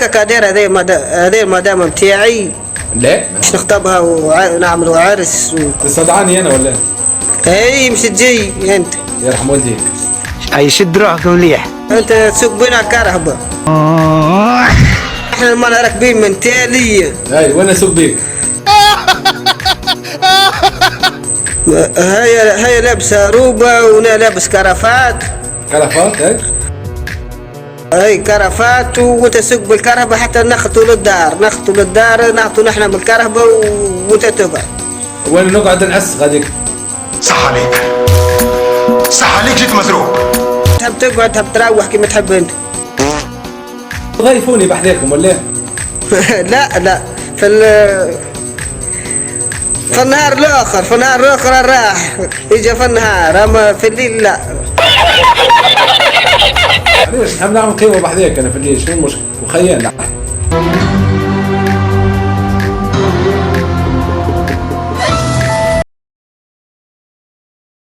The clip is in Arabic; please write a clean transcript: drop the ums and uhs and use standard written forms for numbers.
كادير هذه المدام بتاعي. لا باش نخطبها ونعملوا عرس تصدعني انا ولا؟ اي مش تجي انت. يرحم والديك. اي شد روحك مليح. انت تسوق بنا كرهبه. احنا ما راكبين من تالي. اي وانا اسوق بيك. هي لابسه روبه وانا لابس كرافات. كرفات هيك؟ اي كرافات وانت تسوق بالكرهبه حتى نخطوا للدار نعطوا نحن بالكرهبه وانت تقعد. وين نقعد نعس غاديك؟ صح عليك، صح عليك، جيت مزروق. تحب تقعد تحب تروح كيما تحب انت. ضيفوني بحذاكم ولا؟ لا في النهار الاخر راح يجي في النهار، اما في الليل لا. ليش نحب نعمل قهوه بحذاك انا في الليل، شنو المشكله؟ وخيال